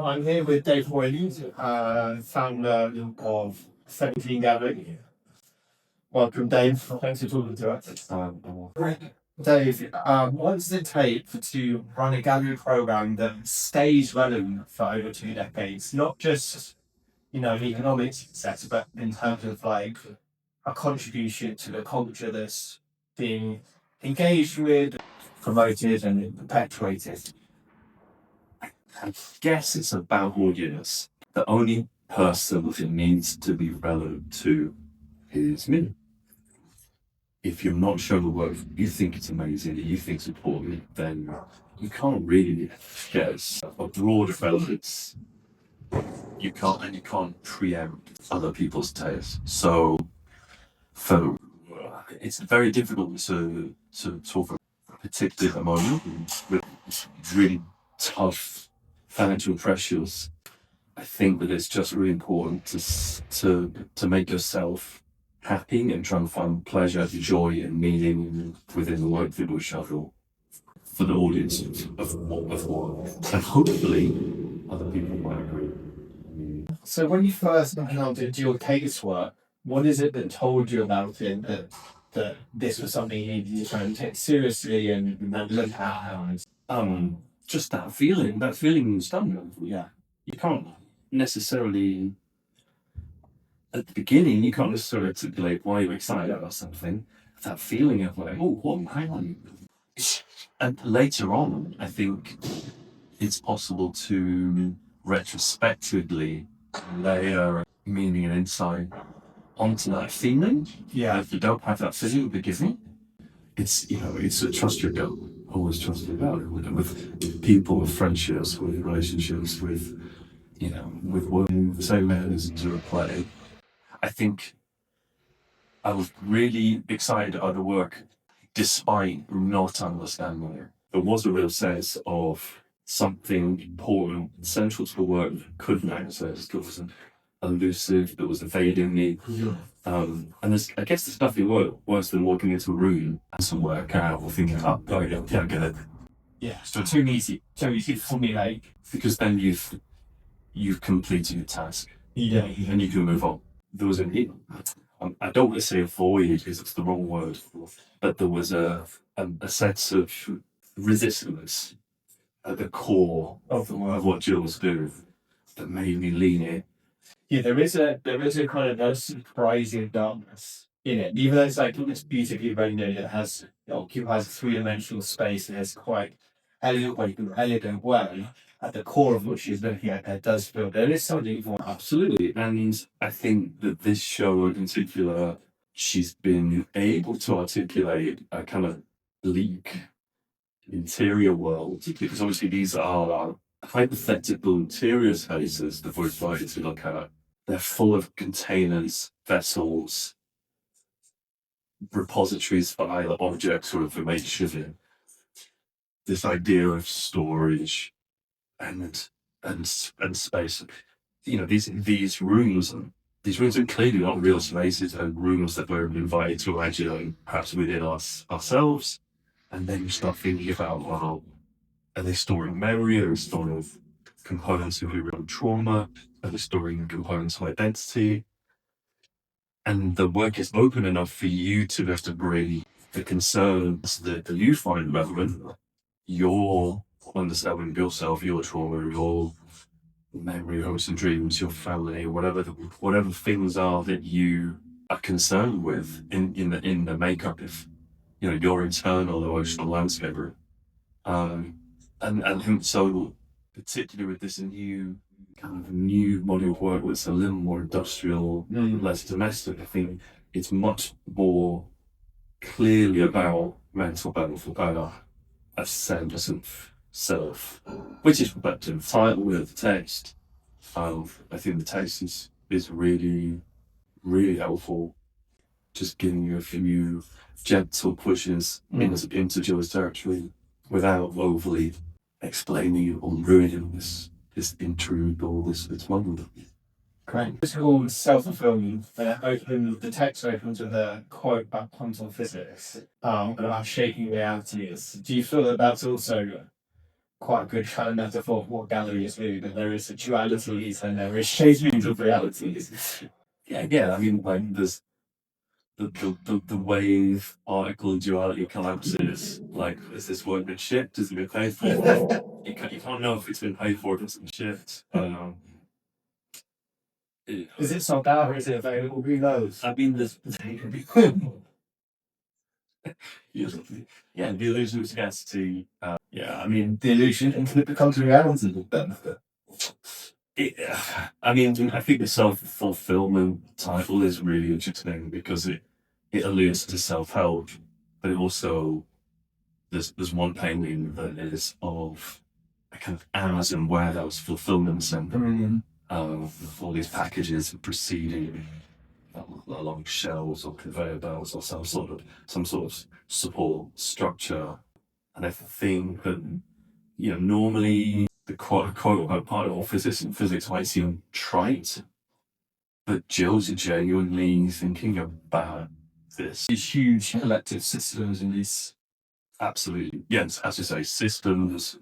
I'm here with Dave Hoyland, founder of 17 Gathering. Welcome, Dave. Thanks for talking to us. Dave, what does it take to run a gathering program that stays relevant for over 2 decades? Not just, economic success, but in terms of like a contribution to the culture that's being engaged with, promoted, and perpetuated. I guess it's about audience. The only person it needs to be relevant to is me. If you're not showing the work, you think it's amazing, you think it's important, then you can't really get a broad relevance. You can't preempt other people's tastes. So, for it's very difficult to talk about, particularly at the moment with really tough financial pressures. I think that it's just really important to make yourself happy and try and find pleasure, joy, and meaning within the work that we schedule for the audience and hopefully other people might agree. So when you first encountered your case work, what is it that told you about it that this was something you needed to try and take seriously and look at? Just that feeling is done. Yeah, you can't necessarily at the beginning. You can't necessarily articulate why you're excited about something. That feeling of like, oh, what am I on? And later on, I think it's possible to retrospectively layer meaning and insight onto that feeling. Yeah. If you don't have that feeling at the beginning, it's a trust your gut. Always trust your gut with people, with friendships, with relationships, with working the same mechanisms of play. I think I was really excited about the work despite not understanding it. There was a real sense of something important, central to the work that couldn't access. There was an elusive that was evading me. And I guess there's nothing worse than walking into a room and some work out or thinking, oh, yeah, get it. Yeah. So too easy for me, like, Because then you've completed your task. yeah. And you can move on. There was I don't want to say a void because it's the wrong word, but there was a sense of resistance at the core of what Jill was doing that made me lean in. Yeah, there is a kind of a surprising darkness in it. Even though it's like this beautifully rendered, it occupies a three-dimensional space and has quite elegant way. At the core of what she's looking at, there does feel there is something more. Absolutely. And I think that this show in particular, she's been able to articulate a kind of bleak interior world, because obviously these are hypothetical interior spaces that we're invited to look at. They're full of containers, vessels, repositories for either objects or information. This idea of storage and space. These rooms are clearly not real spaces and rooms that we're invited to imagine perhaps within ourselves. And then you start thinking about, well, are they storing memory? Are they storing components of your own trauma? Are they storing components of identity? And the work is open enough for you to have to bring the concerns that you find relevant, your understanding of yourself, your trauma, your memory, hopes and dreams, your family, whatever things are that you are concerned with in the makeup of your internal emotional landscape. And so particularly with this new model of work that's a little more industrial, less domestic, I think it's much more clearly about mental health, about a sense of self, which is reflected in the title with the text. I think the text is really, really helpful, just giving you a few gentle pushes into Jill's territory without overly explaining or ruining this intrude or this moment. Great. It's called Self-Fulfilment. The text opens with a quote about quantum physics, about shaking realities. Do you feel that that's also quite a good kind of metaphor for what galleries do, that there is a dualities and there is shadings of realities. Yeah. I mean, like there's the wave particle duality collapses. Like, is this work been shipped? Has it been paid for? You can't know if it's been paid for if it's been shipped. Is it sold out or is it available? Who knows? I mean, there's the illusion of scarcity. I mean, The illusion until it becomes reality. I mean, I think the self-fulfillment title is really interesting because it alludes to self-help, but it also there's one painting that is of a kind of Amazon warehouse fulfillment center. With all these packages proceeding along shelves or conveyor belts or some sort of support structure. And I think that normally the quote part of physics might seem trite, but Jill's genuinely thinking about this. These huge collective systems and these. Absolutely, yes. As you say, systems.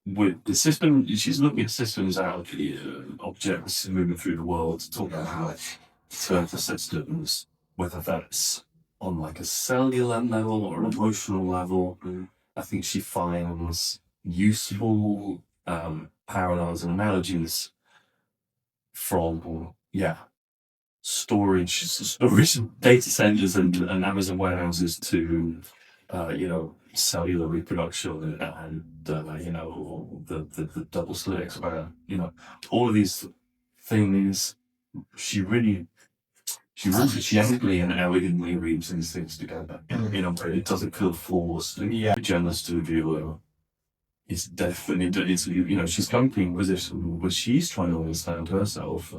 With the system, she's looking at systems out of the objects moving through the world, talking about how it turns the systems, whether that's on like a cellular level or an emotional level. I think she finds useful parallels and analogies from storage data centers and Amazon warehouses to cellular reproduction and the double slits where all of these things she gently and elegantly reads these things together. It doesn't feel forced and generous to the viewer. It's definitely she's coming from a position where she's trying to understand herself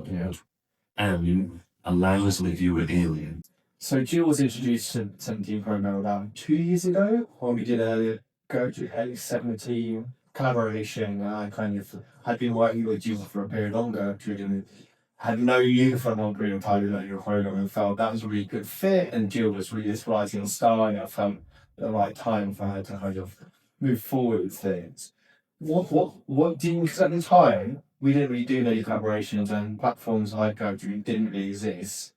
and allows the viewer in. So Jill was introduced to 17 Promo about 2 years ago when we did a Gertrude 17 collaboration. I kind of had been working with Jill for a period longer, and had known you for a long period of time that you were Hoyland and felt that was a really good fit, and Jill was really this rising star, and I felt the right time for her to kind of move forward with things. What did you, because at the time we didn't really do any collaborations and platforms like Gertrude didn't really exist.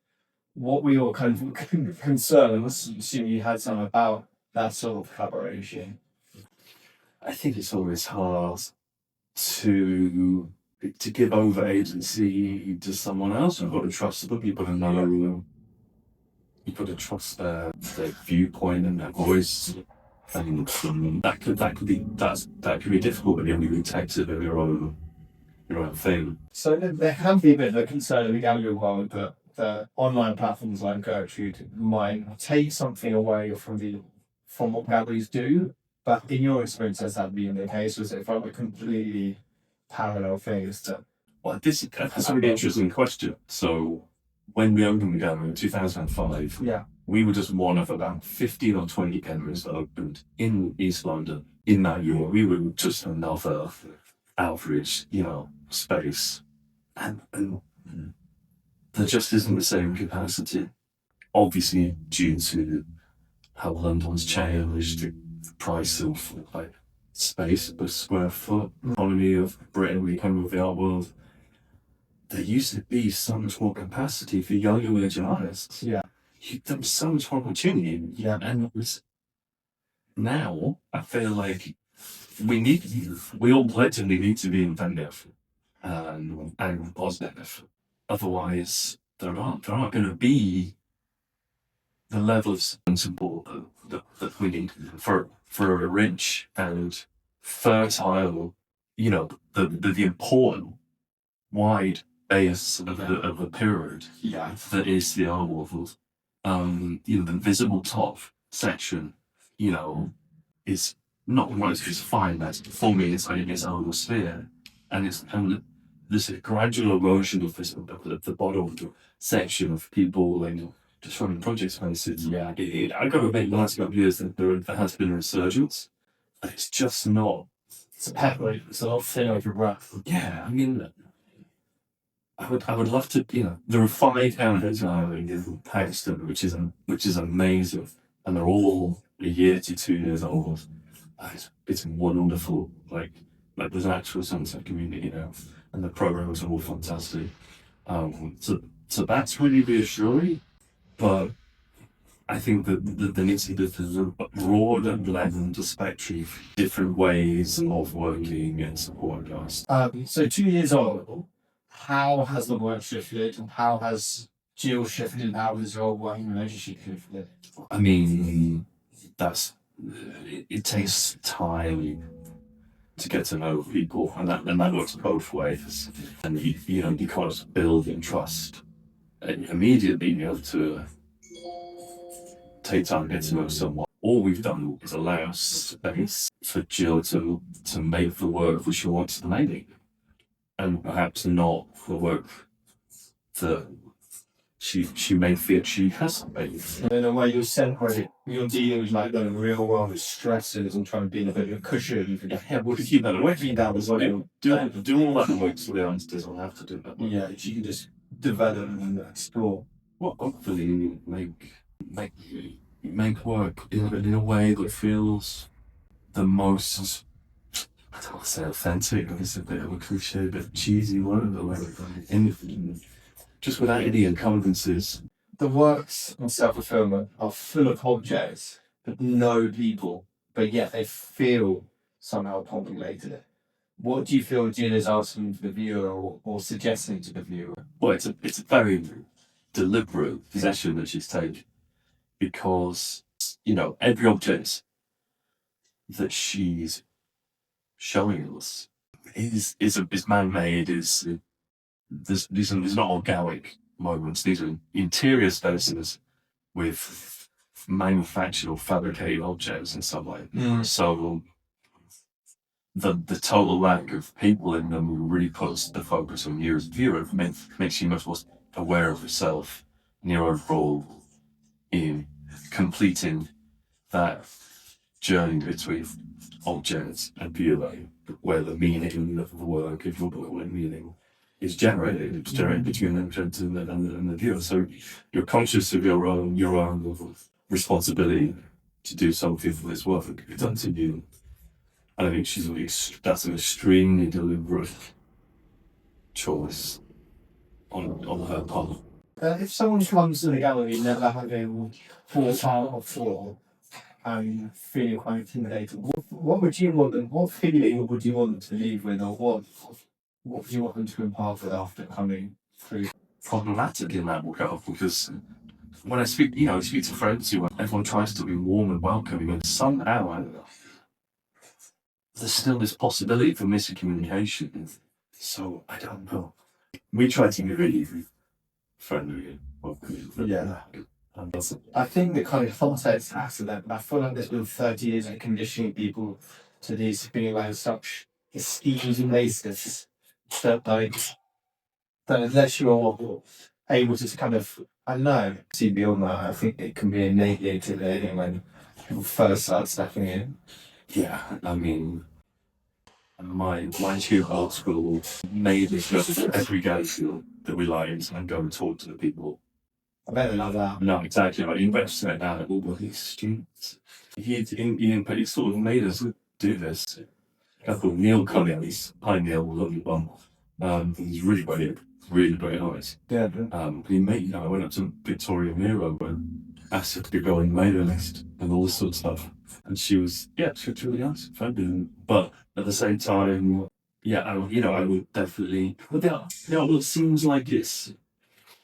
What were your kind of concerns, assuming you had some about that sort of collaboration? I think it's always hard to give over agency to someone else. You've got to trust them. You've got to know them. You've got to trust their viewpoint and their voice. And that could be difficult when you're moving text of your own thing. So there can be a bit of a concern in the gallery world that the online platforms like Gertrude might take something away from what galleries do. But in your experience, has that been the case? Was it from a completely parallel things? Well, that's a really interesting question. So when we opened the gallery in 2005, we were just one of about 15 or 20 galleries that opened in East London. In that year, we were just another average, space. And there just isn't the same capacity. Obviously, due to how London's changed, the price of space per square foot, economy of Britain, we come with the art world. There used to be so much more capacity for young emerging artists. There was so much more opportunity. And it was now, I feel like we all collectively need to be inventive and positive. Otherwise, there aren't going to be the level of support that we need for a rich and fertile, the important wide base of the pyramid that is the art world. The visible top section, is not one of those fine that's forming its own sphere, and there's a gradual erosion of the bottom section of people and just running project spaces. I got to admit, the last couple of years that there has been a resurgence, and it's just not. It's a pathway. It's a lot thin over breath. I mean, I would love to. There are 5 townhouses in Haggerston, which is amazing, and they're all a year to 2 years old. it's wonderful. Like there's an actual sunset community now, and the programs are all fantastic. So that's really reassuring. But I think that there needs to be there's a broader blend, a spectrum of different ways of working and supporting us. So 2 years on, how has the work shifted? How has Jill shifted? How has your working relationship shifted? I mean, it takes time to get to know people, and that works both ways. And you can't build in trust immediately. You have to take time to get to know someone. All we've done is allow space for Jill to make the work that she wants to make, and perhaps not the work that she may feel she has made. In a way, you're separate. You're dealing with like the real world stresses and trying to be a bit of a cushion for the head. Well, keep that away from that as well. Do all that work so the answer doesn't have to do that. Yeah, you can just develop and explore. Well, hopefully make work in a way that feels the most, I don't want to say authentic, it's a bit of a cliche, but cheesy word, but like, just without any encumbrances. The works on self-fulfillment are full of objects, but no people, but yet they feel somehow populated. What do you feel Jill is asking the viewer or suggesting to the viewer? Well, it's a very deliberate position that she's taken, because every object that she's showing us is man-made. These are not organic moments. These are interior spaces with manufactured or fabricated objects in some way. So the total lack of people in them really puts the focus on you as a viewer. Makes you much more aware of yourself and your own role in completing that journey between object and viewer, where the meaning of the work, if you put it meaning, is generated. It's generated between the object and the viewer. So you're conscious of your own responsibility to do something for this work. It's up to you. And I think that's an extremely deliberate choice on her part. If someone comes to the gallery never having thought out of floor and feeling quite intimidated, what would you want them? What feeling would you want them to leave with, or what would you want them to impart with after coming through? Problematic in that regard, because when I speak to friends who everyone tries to be warm and welcoming, and somehow there's still this possibility for miscommunication. So I don't know. We try to be really friendly. Yeah. I think the kind of context after that, I feel like there's been 30 years of conditioning people to these being like such esteemed basis that unless you're able to kind of, I don't know, see beyond that, I think it can be innately intimidating when people first start stepping in. Yeah, I mean, my two old school made us go to every gallery that we liked and go and talk to the people. I bet they love that. No, exactly. Like, you better say that all these students. He sort of made us do this. A guy called Neil Collins. Hi Neil, lovely bum. He's really great, really very nice. Yeah. I went up to Victoria Miro and asked her to go on the mailing list and all this sort of stuff. And she was really nice, friendly. But at the same time, I would definitely. It seems like it's.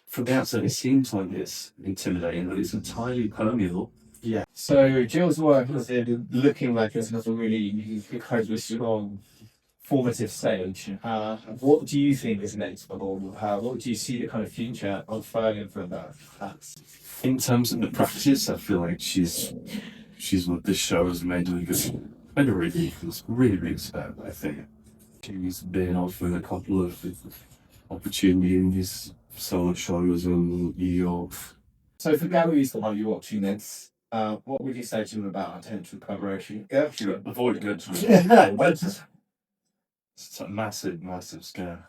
From the outside, it seems like it's intimidating, but it's entirely permeable. Yeah. So Jill's work is looking like it's a really incredibly strong formative stage. What do you think is next for all of her? What do you see the kind of future unfurling for that? In terms of the practice, I feel like she's what this show has made a really big step, I think. She's been offered a couple of opportunities, solo shows in New York. So for galleries that might be watching this, what would you say to them about potential collaboration? Gertrude, avoid Gertrude. It's a massive scam.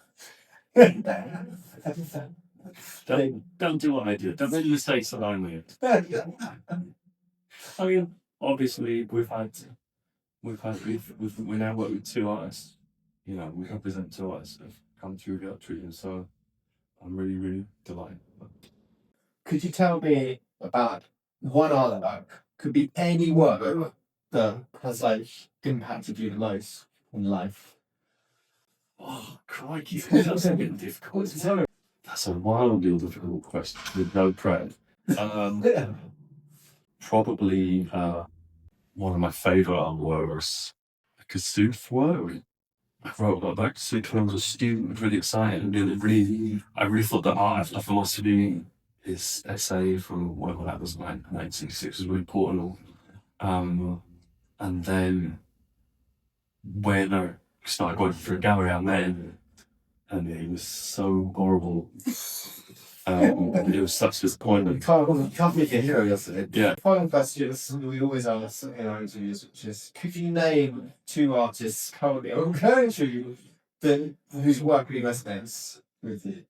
Don't do what I did. Don't make the mistakes that I made. I mean, obviously we've had we now work with two artists. You know, we represent two artists that have come through Gertrude, and so I'm really, really delighted. Could you tell me about one artwork? Could be any work that has like impacted you the most in life. Oh, crikey, that's a bit difficult. That's a wildly difficult question with no credit. Probably one of my favourite artworks, a Kasoof work. I wrote about that Kasoof when I was a student, really excited, and I really thought that art after philosophy, his essay from whatever that was, like 1966, was really important. And then when I started going through a gallery, I met him, and it was so horrible. It was such disappointment. You can't make a hero yesterday. Yeah. Final question we always ask in our interviews, which is, could you name two artists currently or currently whose work really resonates with you?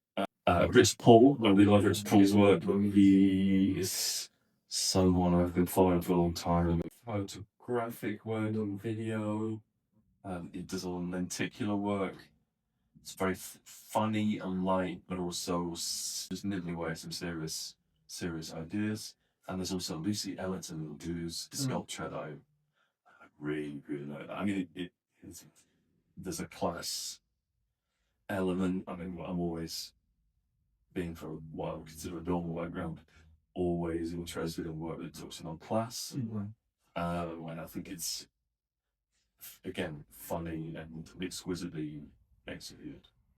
Rich Paul, I really like Rich Paul's work. He is someone I've been following for a long time. Photographic work on video. He does all lenticular work. It's very funny and light, but also just nibbling away at some serious ideas. And there's also Lucy Ellerton, who's a sculpture that I really, really like. I mean, there's a class element. I mean, I'm always, being for what I would consider a normal background, always interested in work that talks on class. And I think it's, again, funny and exquisitely executed.